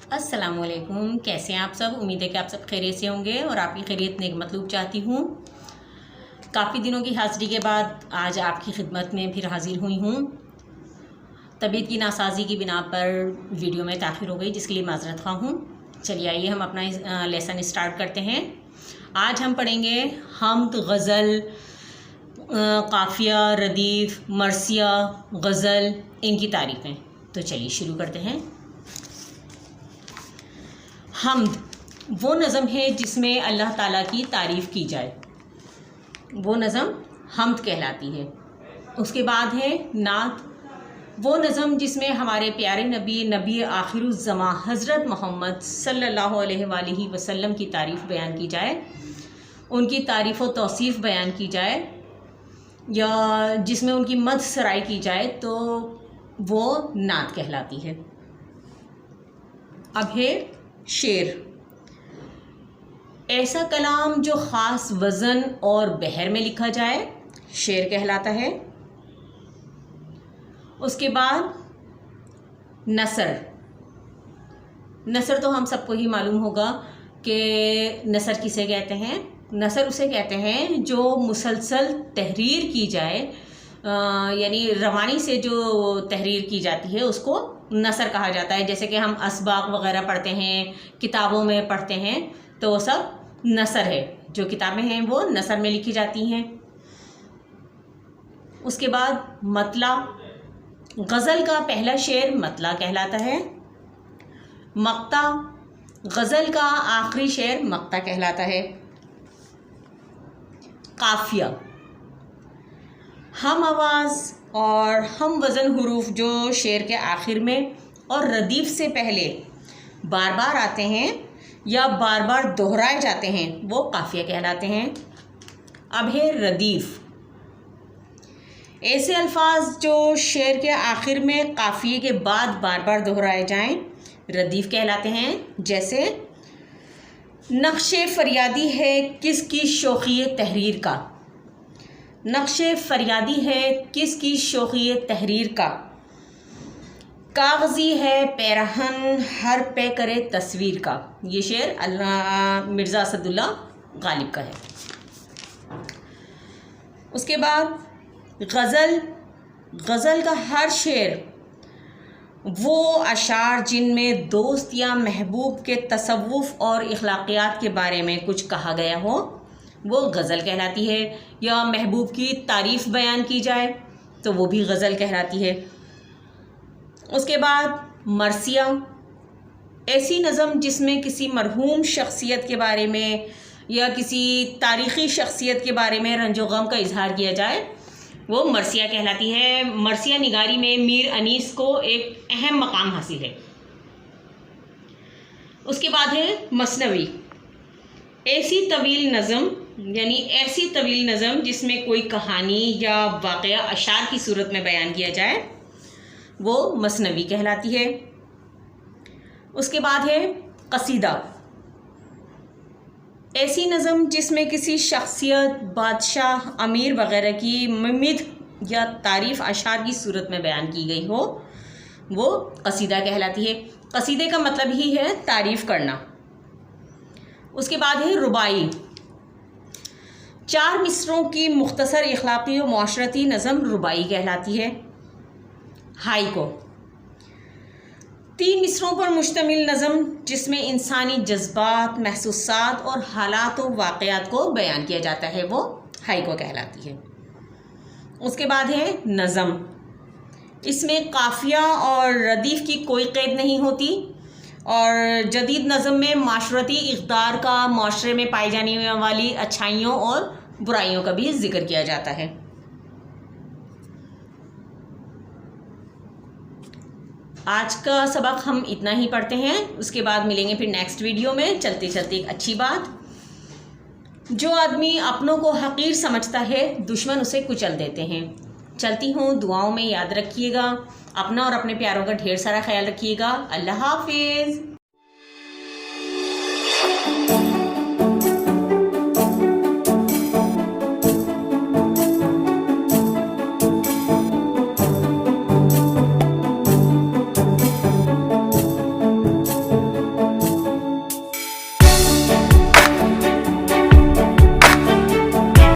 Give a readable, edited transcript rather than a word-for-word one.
अस्सलाम वालेकुम। कैसे हैं आप सब? उम्मीद है कि आप सब खैरियत से होंगे और आपकी खैरियत नेक मतलूब चाहती हूँ। काफ़ी दिनों की हाज़िरी के बाद आज आपकी खिदमत में फिर हाज़िर हुई हूँ। तबीयत की नासाजी की बिना पर वीडियो में ताख़िर हो गई, जिसके लिए माज़रत ख़्वाह हूँ। चलिए आइए हम अपना लेसन स्टार्ट करते हैं। आज हम पढ़ेंगे हम्द, गज़ल, काफ़िया, रदीफ़, मरसिया, गज़ल, इनकी तारीफ़ें। तो चलिए शुरू करते हैं। हम्द वो नज़म है जिसमें अल्लाह ताला की तारीफ़ की जाए, वो नज़म हम्द कहलाती है। उसके बाद है नात, वो नज़म जिसमें हमारे प्यारे नबी आखिरुज़्ज़मा हज़रत मोहम्मद सल्लल्लाहु अलैहि वसल्लम की तारीफ़ बयान की जाए, उनकी तारीफ़ व तौसीफ़ बयान की जाए, या जिसमें उनकी मदह सराई की जाए, तो वो नात कहलाती है। अब है शेर, ऐसा कलाम जो ख़ास वज़न और बहर में लिखा जाए, शेर कहलाता है। उसके बाद नसर, नसर तो हम सबको ही मालूम होगा कि नसर किसे कहते हैं। नसर उसे कहते हैं जो मुसलसल तहरीर की जाए, यानी रवानी से जो तहरीर की जाती है उसको नसर कहा जाता है। जैसे कि हम असबाक वग़ैरह पढ़ते हैं, किताबों में पढ़ते हैं, तो वो सब नसर है। जो किताबें हैं वो नसर में लिखी जाती हैं। उसके बाद मतला, गज़ल का पहला शेर मतला कहलाता है। मक्ता, गज़ल का आखिरी शेर मक्ता कहलाता है। काफ़िया, हम आवाज़ और हम वज़न हुरूफ जो शेर के आखिर में और रदीफ़ से पहले बार बार आते हैं या बार बार दोहराए जाते हैं, वो काफ़िया कहलाते हैं। अब है रदीफ़, ऐसे अल्फाज जो शेर के आखिर में काफ़िए के बाद बार बार दोहराए जाएं, रदीफ़ कहलाते हैं। जैसे नक्शे फरियादी है किसकी शोख़ी तहरीर का, नक्शे फरियादी है किसकी शोख़ी तहरीर का, कागज़ी है पैरहन हर पे करे तस्वीर का। ये शेर मिर्ज़ा असदुल्ला गालिब का है। उसके बाद गज़ल, गज़ल का हर शेर वो अशार जिनमें दोस्त या महबूब के तसव्वुफ़ और इख़लाक़ियात के बारे में कुछ कहा गया हो, वो गज़ल कहलाती है। या महबूब की तारीफ़ बयान की जाए तो वो भी गज़ल कहलाती है। उसके बाद मरसिया, ऐसी नज़म जिसमें किसी मरहूम शख्सियत के बारे में या किसी तारीख़ी शख्सियत के बारे में रंजो गम का इजहार किया जाए, वो मरसिया कहलाती है। मरसिया निगारी में मीर अनीस को एक अहम मकाम हासिल है। उसके बाद है मसनवी, ऐसी तवील नज़म, यानी ऐसी तवील नज़म जिसमें कोई कहानी या वाक़या अशार की सूरत में बयान किया जाए, वो मसनवी कहलाती है। उसके बाद है कसीदा, ऐसी नज़म जिसमें किसी शख्सियत, बादशाह, अमीर वग़ैरह की मदह या तारीफ़ अशार की सूरत में बयान की गई हो, वो कसीदा कहलाती है। कसीदे का मतलब ही है तारीफ़ करना। उसके बाद है रुबाई, चार मिसरों की मुख्तसर इख़लाक़ी और मुआशरती नज़म रुबाई कहलाती है। हाइको, 3 मिसरों पर मुश्तमिल नज़म जिसमें इंसानी जज्बात, महसूसात और हालात व वाक़यात को बयान किया जाता है, वो हाइको कहलाती है। उसके बाद है नज़म, इसमें काफ़िया और रदीफ़ की कोई क़ैद नहीं होती और जदीद नज़म में माशरती इक़दार का, माशरे में पाई जाने वाली अच्छाइयों और बुराइयों का भी ज़िक्र किया जाता है। आज का सबक हम इतना ही पढ़ते हैं, उसके बाद मिलेंगे फिर नेक्स्ट वीडियो में। चलते चलते एक अच्छी बात, जो आदमी अपनों को हक़ीर समझता है, दुश्मन उसे कुचल देते हैं। चलती हूँ, दुआओं में याद रखिएगा, अपना और अपने प्यारों का ढेर सारा ख्याल रखिएगा। अल्लाह हाफ़िज़।